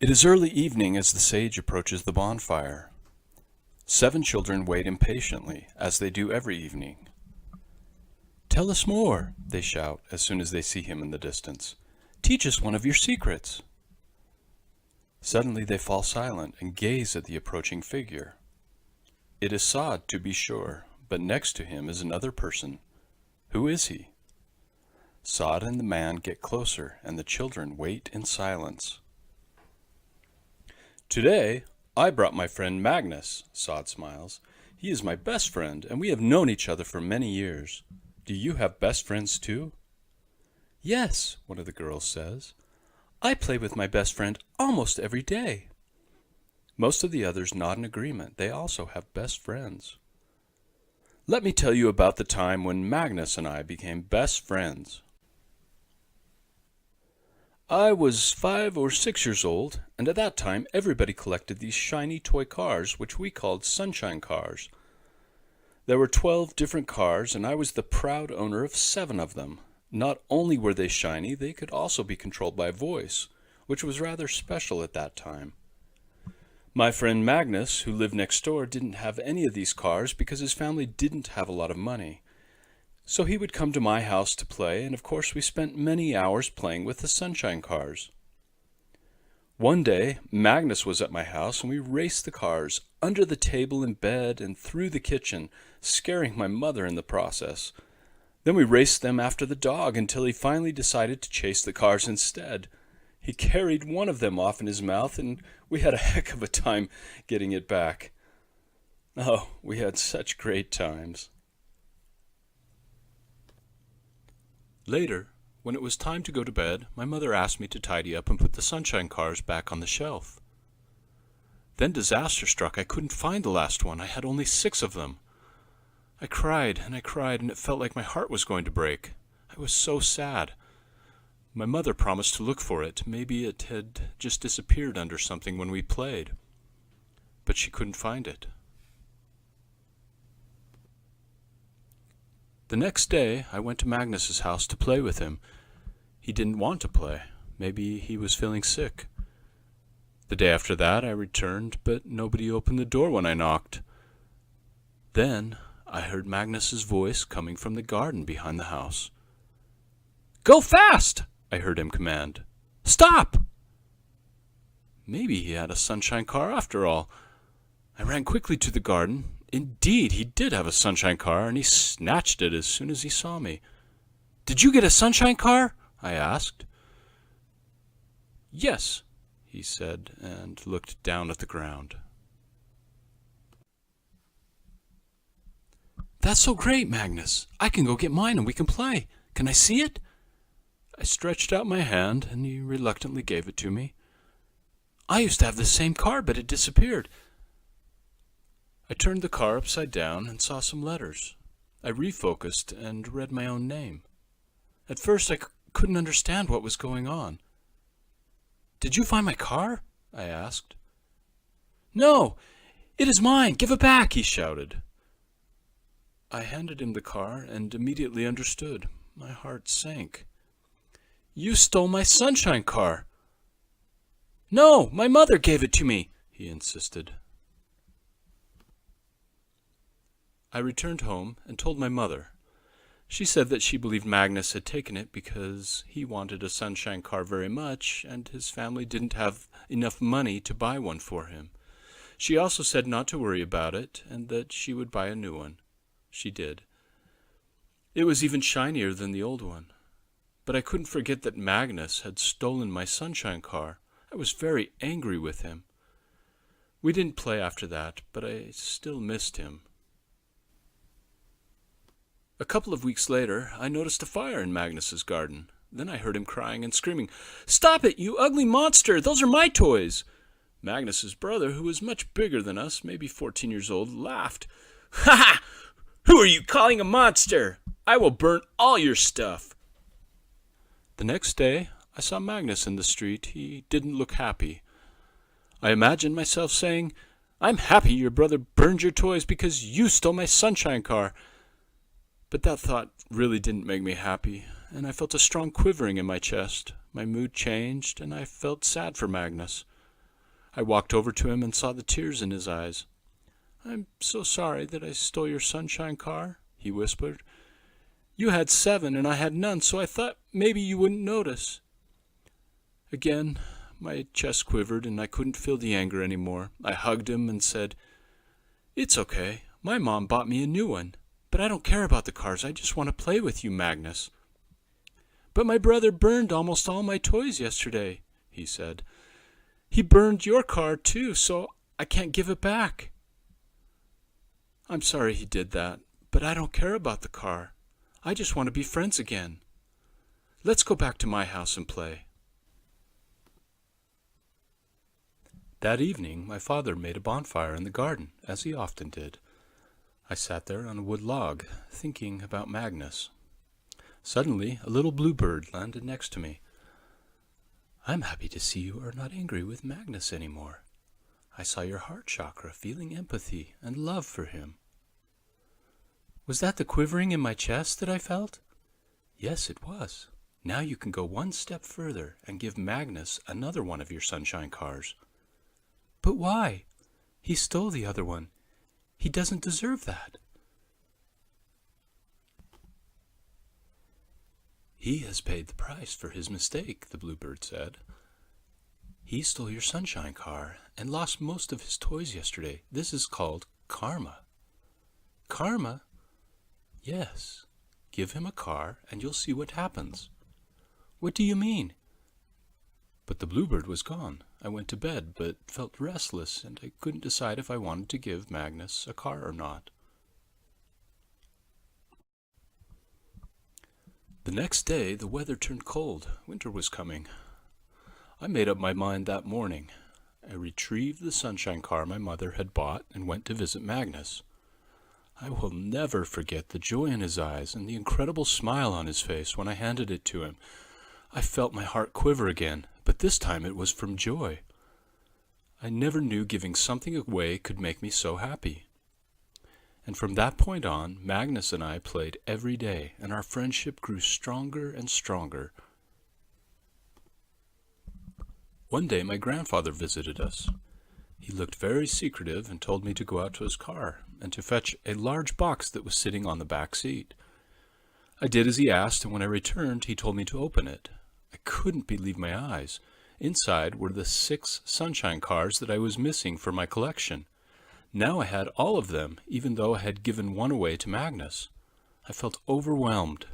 It is early evening as the sage approaches the bonfire. 7 children wait impatiently, as they do every evening. "Tell us more," they shout as soon as they see him in the distance. "Teach us one of your secrets." Suddenly they fall silent and gaze at the approaching figure. It is Sod, to be sure, but next to him is another person. Who is he? Sod and the man get closer, and the children wait in silence. "Today, I brought my friend Magnus," Sod smiles. "He is my best friend, and we have known each other for many years. Do you have best friends too?" "Yes," one of the girls says. "I play with my best friend almost every day." Most of the others nod in agreement. They also have best friends. "Let me tell you about the time when Magnus and I became best friends. I was 5 or 6 years old, and at that time everybody collected these shiny toy cars, which we called sunshine cars. There were 12 different cars, and I was the proud owner of 7 of them. Not only were they shiny, they could also be controlled by voice, which was rather special at that time. My friend Magnus, who lived next door, didn't have any of these cars because his family didn't have a lot of money. So he would come to my house to play, and of course we spent many hours playing with the sunshine cars. One day, Magnus was at my house, and we raced the cars under the table in bed and through the kitchen, scaring my mother in the process. Then we raced them after the dog until he finally decided to chase the cars instead. He carried one of them off in his mouth, and we had a heck of a time getting it back. Oh, we had such great times. Later, when it was time to go to bed, my mother asked me to tidy up and put the sunshine cars back on the shelf. Then disaster struck. I couldn't find the last one. I had only 6 of them. I cried, and it felt like my heart was going to break. I was so sad. My mother promised to look for it. Maybe it had just disappeared under something when we played. But she couldn't find it. The next day, I went to Magnus's house to play with him. He didn't want to play. Maybe he was feeling sick. The day after that, I returned, but nobody opened the door when I knocked. Then I heard Magnus's voice coming from the garden behind the house. "Go fast!" I heard him command. "Stop!" Maybe he had a sunshine car after all. I ran quickly to the garden. Indeed, he did have a sunshine car, and he snatched it as soon as he saw me. "Did you get a sunshine car?" I asked. "Yes," he said, and looked down at the ground. "That's so great, Magnus. I can go get mine and we can play. Can I see it?" I stretched out my hand, and he reluctantly gave it to me. "I used to have the same car, but it disappeared." I turned the car upside down and saw some letters. I refocused and read my own name. At first I couldn't understand what was going on. "Did you find my car?" I asked. "No, it is mine. Give it back," he shouted. I handed him the car and immediately understood. My heart sank. "You stole my sunshine car." "No, my mother gave it to me," he insisted. I returned home and told my mother. She said that she believed Magnus had taken it because he wanted a sunshine car very much, and his family didn't have enough money to buy one for him. She also said not to worry about it, and that she would buy a new one. She did. It was even shinier than the old one. But I couldn't forget that Magnus had stolen my sunshine car. I was very angry with him. We didn't play after that, but I still missed him. A couple of weeks later, I noticed a fire in Magnus's garden. Then I heard him crying and screaming, "Stop it, you ugly monster! Those are my toys!" Magnus's brother, who was much bigger than us, maybe 14 years old, laughed. "Ha ha! Who are you calling a monster? I will burn all your stuff." The next day, I saw Magnus in the street. He didn't look happy. I imagined myself saying, "I'm happy your brother burned your toys because you stole my sunshine car." But that thought really didn't make me happy, and I felt a strong quivering in my chest. My mood changed, and I felt sad for Magnus. I walked over to him and saw the tears in his eyes. "I'm so sorry that I stole your sunshine car," he whispered. "You had 7 and I had none, so I thought maybe you wouldn't notice." Again, my chest quivered and I couldn't feel the anger anymore. I hugged him and said, "It's okay. My mom bought me a new one. But I don't care about the cars. I just want to play with you, Magnus." "But my brother burned almost all my toys yesterday," he said. "He burned your car too, so I can't give it back." "I'm sorry he did that, but I don't care about the car. I just want to be friends again. Let's go back to my house and play." That evening my father made a bonfire in the garden, as he often did. I sat there on a wood log, thinking about Magnus. Suddenly a little bluebird landed next to me. "I'm happy to see you are not angry with Magnus anymore. I saw your heart chakra feeling empathy and love for him." "Was that the quivering in my chest that I felt?" "Yes, it was. Now you can go one step further and give Magnus another one of your sunshine cars." "But why? He stole the other one. He doesn't deserve that." "He has paid the price for his mistake," the bluebird said. "He stole your sunshine car and lost most of his toys yesterday. This is called karma." "Karma?" "Yes. Give him a car and you'll see what happens." "What do you mean?" But the bluebird was gone. I went to bed, but felt restless, and I couldn't decide if I wanted to give Magnus a car or not. The next day the weather turned cold. Winter was coming. I made up my mind that morning. I retrieved the sunshine car my mother had bought and went to visit Magnus. I will never forget the joy in his eyes and the incredible smile on his face when I handed it to him. I felt my heart quiver again, but this time it was from joy. I never knew giving something away could make me so happy. And from that point on, Magnus and I played every day, and our friendship grew stronger and stronger. One day my grandfather visited us. He looked very secretive and told me to go out to his car and to fetch a large box that was sitting on the back seat. I did as he asked, and when I returned, he told me to open it. I couldn't believe my eyes. Inside were the 6 sunshine cars that I was missing for my collection. Now I had all of them, even though I had given one away to Magnus. I felt overwhelmed.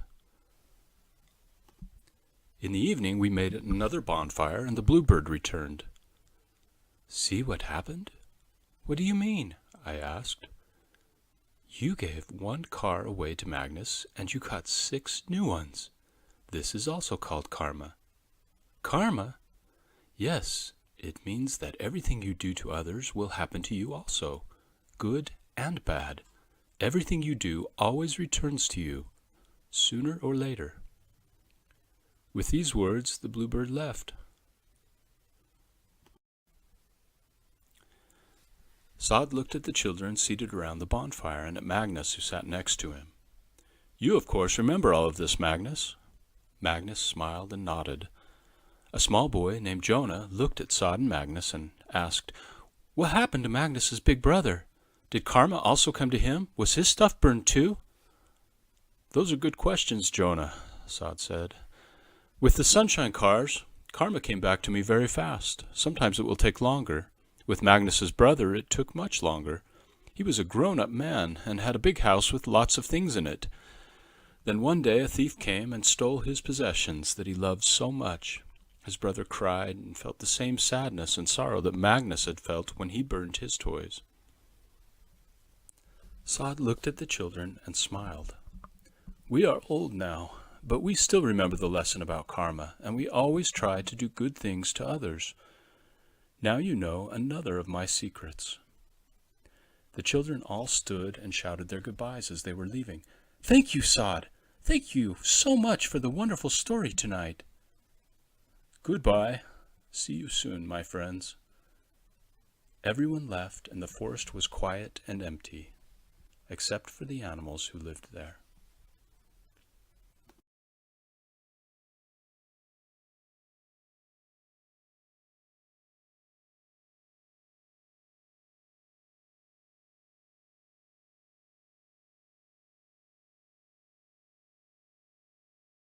In the evening we made another bonfire, and the bluebird returned. "See what happened?" "What do you mean?" I asked. "You gave one car away to Magnus, and you got 6 new ones. This is also called karma." "Karma?" "Yes, it means that everything you do to others will happen to you also, good and bad. Everything you do always returns to you, sooner or later." With these words, the bluebird left. Sod looked at the children seated around the bonfire and at Magnus, who sat next to him. "You, of course, remember all of this, Magnus?" Magnus smiled and nodded. A small boy named Jonah looked at Sod and Magnus and asked, "What happened to Magnus's big brother? Did karma also come to him? Was his stuff burned too?" "Those are good questions, Jonah," Sod said. "With the sunshine cars, karma came back to me very fast. Sometimes it will take longer. With Magnus's brother, it took much longer. He was a grown-up man and had a big house with lots of things in it. Then one day a thief came and stole his possessions that he loved so much. His brother cried and felt the same sadness and sorrow that Magnus had felt when he burned his toys." Sod looked at the children and smiled. "We are old now, but we still remember the lesson about karma, and we always try to do good things to others. Now you know another of my secrets." The children all stood and shouted their goodbyes as they were leaving. "Thank you, Sod. Thank you so much for the wonderful story tonight." "Goodbye. See you soon, my friends." Everyone left, and the forest was quiet and empty, except for the animals who lived there.